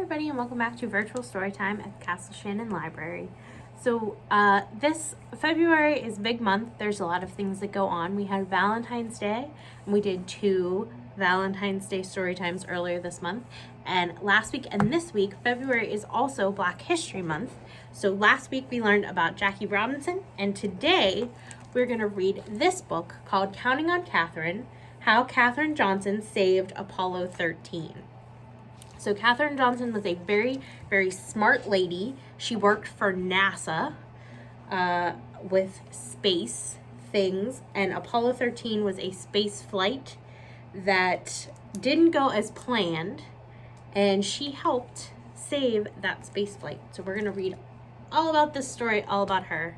everybody, and welcome back to Virtual Storytime at the Castle Shannon Library. So this February is a big month. There's a lot of things that go on. We had Valentine's Day, and we did 2 Valentine's Day story times earlier this month. And last week and this week, February is also Black History Month. So last week we learned about Jackie Robinson, and today we're going to read this book called Counting on Katherine, How Katherine Johnson Saved Apollo 13. So Katherine Johnson was a very, very smart lady. She worked for NASA with space things, and Apollo 13 was a space flight that didn't go as planned, and she helped save that space flight. So we're going to read all about this story, all about her,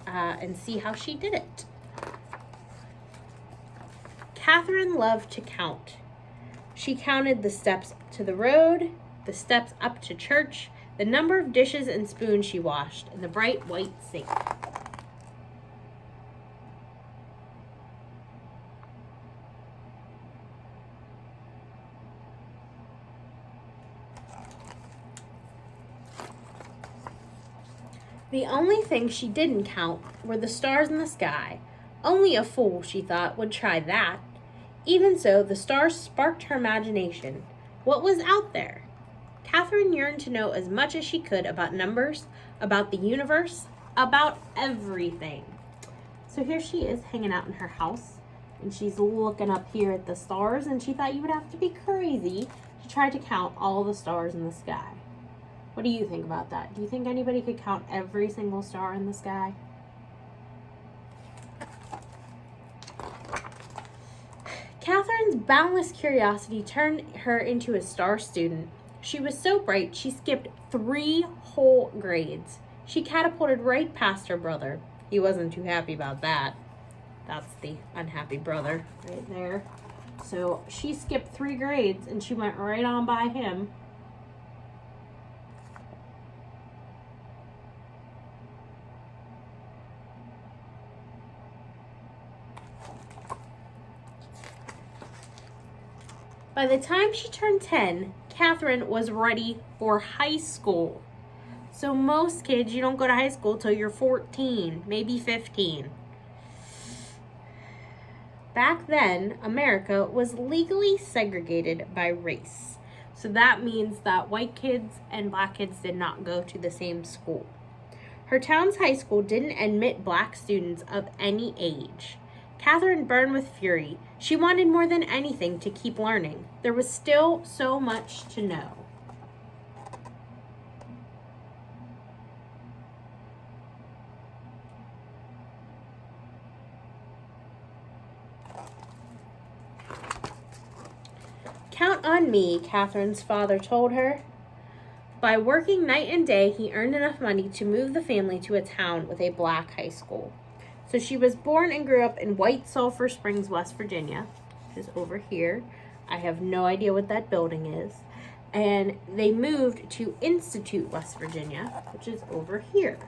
and see how she did it. Katherine loved to count. She counted the steps to the road, the steps up to church, the number of dishes and spoons she washed, and the bright white sink. The only thing she didn't count were the stars in the sky. Only a fool, she thought, would try that. Even so, the stars sparked her imagination. What was out there? Katherine yearned to know as much as she could about numbers, about the universe, about everything. So here she is hanging out in her house, and she's looking up here at the stars, and she thought you would have to be crazy to try to count all the stars in the sky. What do you think about that? Do you think anybody could count every single star in the sky? Katherine's boundless curiosity turned her into a star student. She was so bright, she skipped 3 whole grades. She catapulted right past her brother. He wasn't too happy about that. That's the unhappy brother right there. So she skipped 3 grades, and she went right on by him. By the time she turned 10, Katherine was ready for high school. So most kids, you don't go to high school till you're 14, maybe 15. Back then, America was legally segregated by race. So that means that white kids and black kids did not go to the same school. Her town's high school didn't admit black students of any age. Katherine burned with fury. She wanted more than anything to keep learning. There was still so much to know. Count on me, Katherine's father told her. By working night and day, he earned enough money to move the family to a town with a black high school. So she was born and grew up in White Sulphur Springs, West Virginia, which is over here. I have no idea what that building is. And they moved to Institute, West Virginia, which is over here.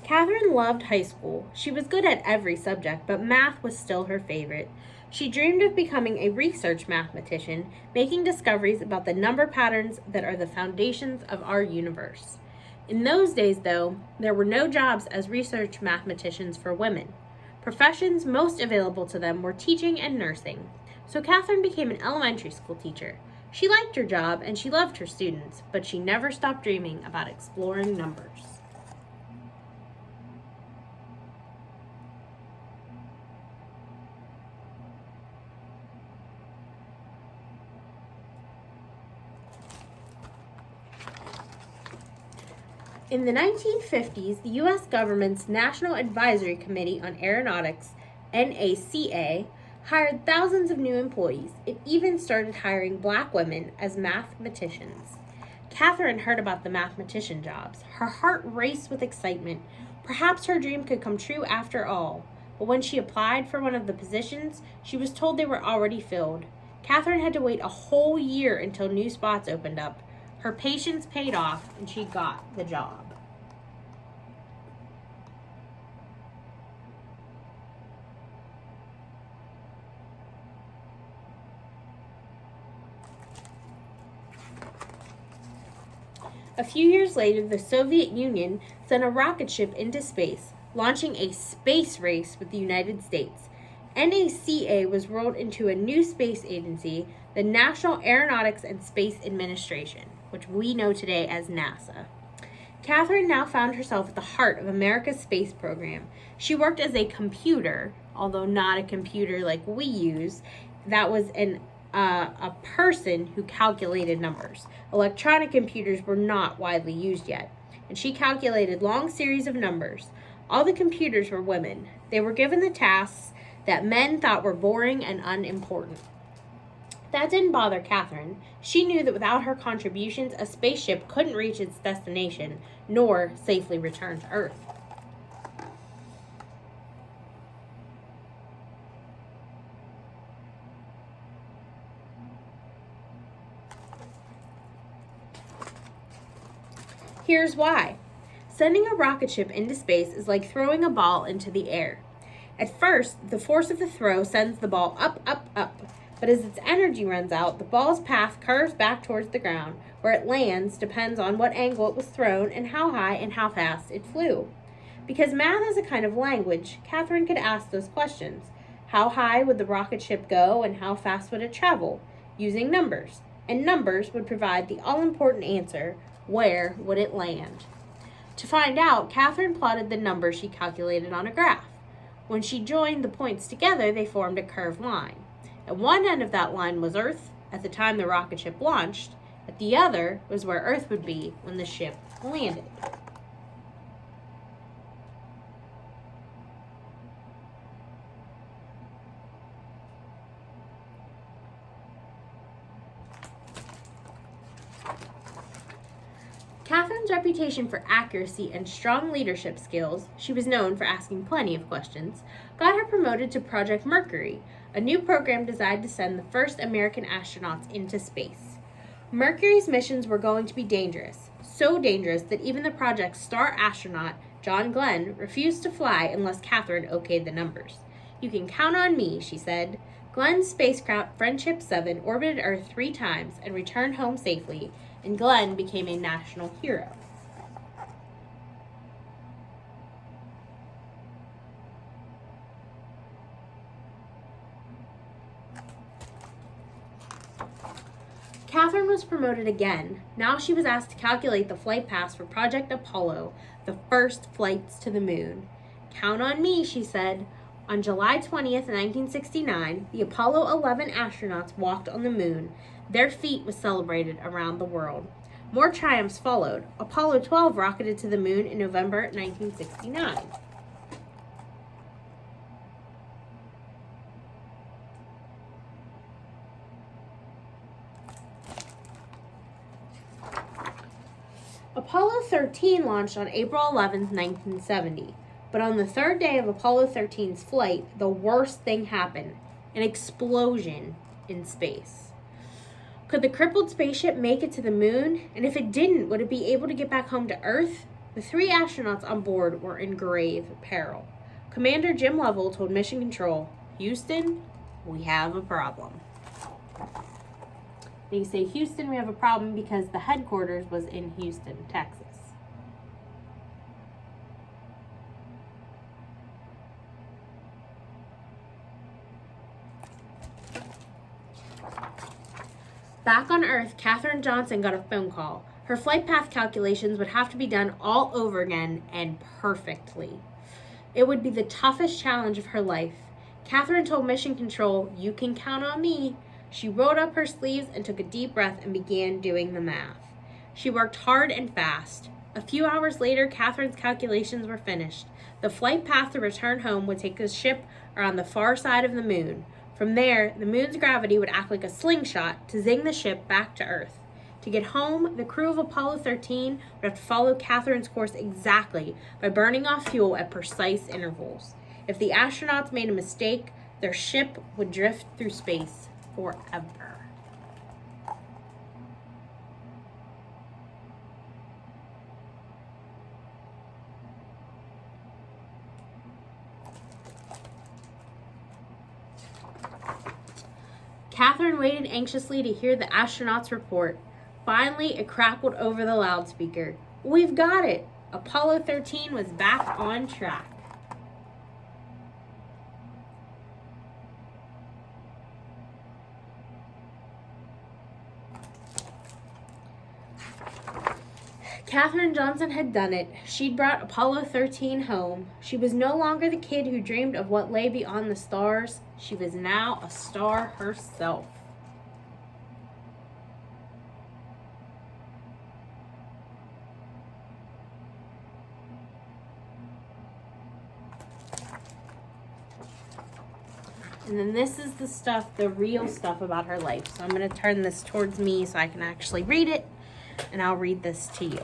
Katherine loved high school. She was good at every subject, but math was still her favorite. She dreamed of becoming a research mathematician, making discoveries about the number patterns that are the foundations of our universe. In those days, though, there were no jobs as research mathematicians for women. Professions most available to them were teaching and nursing. So Katherine became an elementary school teacher. She liked her job and she loved her students, but she never stopped dreaming about exploring numbers. In the 1950s, the U.S. government's National Advisory Committee on Aeronautics, NACA, hired thousands of new employees. It even started hiring black women as mathematicians. Katherine heard about the mathematician jobs. Her heart raced with excitement. Perhaps her dream could come true after all. But when she applied for one of the positions, she was told they were already filled. Katherine had to wait a whole year until new spots opened up. Her patience paid off, and she got the job. A few years later, the Soviet Union sent a rocket ship into space, launching a space race with the United States. NACA was rolled into a new space agency, the National Aeronautics and Space Administration, which we know today as NASA. Katherine now found herself at the heart of America's space program. She worked as a computer, although not a computer like we use. That was a person who calculated numbers. Electronic computers were not widely used yet, and she calculated long series of numbers. All the computers were women. They were given the tasks that men thought were boring and unimportant. That didn't bother Katherine. She knew that without her contributions, a spaceship couldn't reach its destination, nor safely return to Earth. Here's why. Sending a rocket ship into space is like throwing a ball into the air. At first, the force of the throw sends the ball up, up, up. But as its energy runs out, the ball's path curves back towards the ground. Where it lands depends on what angle it was thrown and how high and how fast it flew. Because math is a kind of language, Katherine could ask those questions. How high would the rocket ship go and how fast would it travel? Using numbers. And numbers would provide the all-important answer, where would it land? To find out, Katherine plotted the numbers she calculated on a graph. When she joined the points together, they formed a curved line. At one end of that line was Earth at the time the rocket ship launched. At the other was where Earth would be when the ship landed. Katherine's reputation for accuracy and strong leadership skills, she was known for asking plenty of questions, got her promoted to Project Mercury, a new program designed to send the first American astronauts into space. Mercury's missions were going to be dangerous, so dangerous that even the project's star astronaut, John Glenn, refused to fly unless Katherine okayed the numbers. "You can count on me," she said. Glenn's spacecraft Friendship 7 orbited Earth 3 times and returned home safely, and Glenn became a national hero. Katherine was promoted again. Now she was asked to calculate the flight paths for Project Apollo, the first flights to the moon. "Count on me," she said. On July 20th, 1969, the Apollo 11 astronauts walked on the moon. Their feat was celebrated around the world. More triumphs followed. Apollo 12 rocketed to the moon in November 1969. Apollo 13 launched on April 11, 1970. But on the third day of Apollo 13's flight, the worst thing happened: an explosion in space. Could the crippled spaceship make it to the moon? And if it didn't, would it be able to get back home to Earth? The 3 astronauts on board were in grave peril. Commander Jim Lovell told Mission Control, "Houston, we have a problem." They say, "Houston, we have a problem," because the headquarters was in Houston, Texas. Back on Earth, Katherine Johnson got a phone call. Her flight path calculations would have to be done all over again, and perfectly. It would be the toughest challenge of her life. Katherine told Mission Control, "You can count on me." She rolled up her sleeves and took a deep breath and began doing the math. She worked hard and fast. A few hours later, Katherine's calculations were finished. The flight path to return home would take the ship around the far side of the moon. From there, the moon's gravity would act like a slingshot to zing the ship back to Earth. To get home, the crew of Apollo 13 would have to follow Katherine's course exactly by burning off fuel at precise intervals. If the astronauts made a mistake, their ship would drift through space forever. Katherine waited anxiously to hear the astronauts' report. Finally, it crackled over the loudspeaker. We've got it! Apollo 13 was back on track. Katherine Johnson had done it. She'd brought Apollo 13 home. She was no longer the kid who dreamed of what lay beyond the stars. She was now a star herself. And then this is the stuff, the real stuff about her life. So I'm going to turn this towards me so I can actually read it. And I'll read this to you.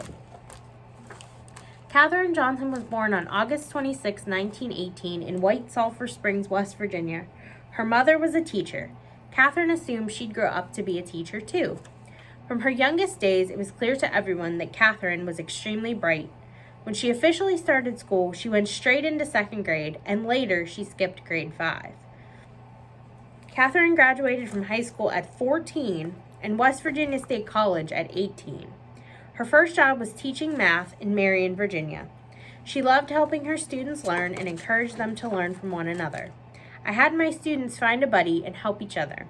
Katherine Johnson was born on August 26, 1918 in White Sulphur Springs, West Virginia. Her mother was a teacher. Katherine assumed she'd grow up to be a teacher too. From her youngest days, it was clear to everyone that Katherine was extremely bright. When she officially started school, she went straight into second grade, and later she skipped grade 5. Katherine graduated from high school at 14 and West Virginia State College at 18. Her first job was teaching math in Marion, Virginia. She loved helping her students learn and encouraged them to learn from one another. I had my students find a buddy and help each other.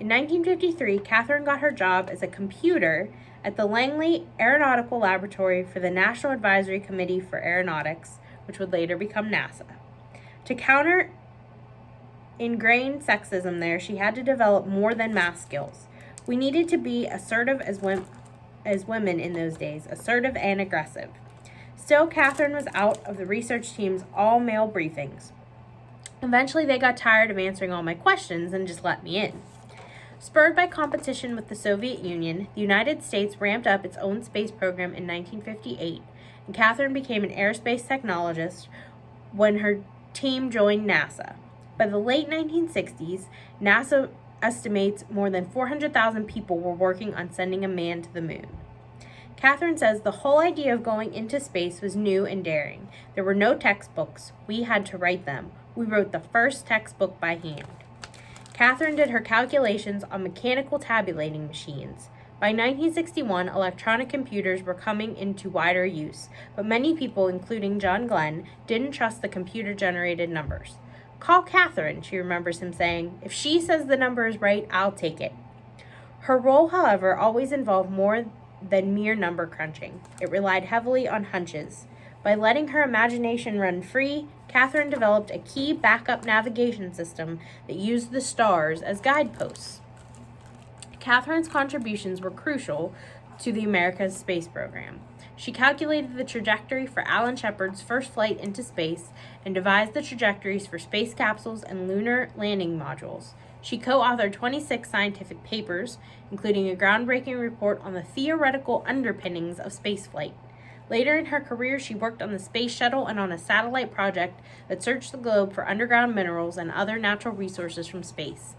In 1953, Katherine got her job as a computer at the Langley Aeronautical Laboratory for the National Advisory Committee for Aeronautics, which would later become NASA. To counter ingrained sexism there, she had to develop more than math skills. We needed to be assertive as women in those days, assertive and aggressive. Still, Katherine was out of the research team's all-male briefings. Eventually, they got tired of answering all my questions and just let me in. Spurred by competition with the Soviet Union, the United States ramped up its own space program in 1958, and Katherine became an aerospace technologist when her team joined NASA. By the late 1960s, NASA estimates more than 400,000 people were working on sending a man to the moon. Katherine says the whole idea of going into space was new and daring. There were no textbooks. We had to write them. We wrote the first textbook by hand. Katherine did her calculations on mechanical tabulating machines. By 1961, electronic computers were coming into wider use, but many people, including John Glenn, didn't trust the computer-generated numbers. Call Katherine, she remembers him saying. If she says the number is right, I'll take it. Her role, however, always involved more than mere number crunching. It relied heavily on hunches. By letting her imagination run free, Katherine developed a key backup navigation system that used the stars as guideposts. Katherine's contributions were crucial to the America's space program. She calculated the trajectory for Alan Shepard's first flight into space and devised the trajectories for space capsules and lunar landing modules. She co-authored 26 scientific papers, including a groundbreaking report on the theoretical underpinnings of spaceflight. Later in her career, she worked on the space shuttle and on a satellite project that searched the globe for underground minerals and other natural resources from space.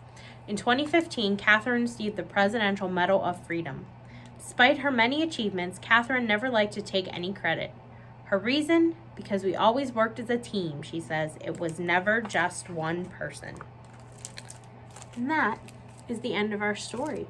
In 2015, Katherine received the Presidential Medal of Freedom. Despite her many achievements, Katherine never liked to take any credit. Her reason? Because we always worked as a team, she says. It was never just one person. And that is the end of our story.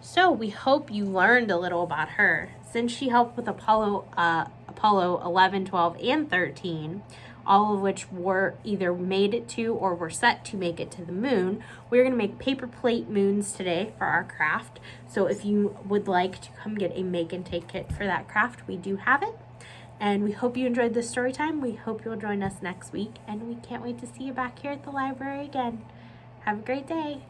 So we hope you learned a little about her. Since she helped with Apollo 11, 12, and 13, all of which were either made it to or were set to make it to the moon, we're going to make paper plate moons today for our craft. So if you would like to come get a make and take kit for that craft, we do have it. And we hope you enjoyed this story time. We hope you'll join us next week, and we can't wait to see you back here at the library again. Have a great day.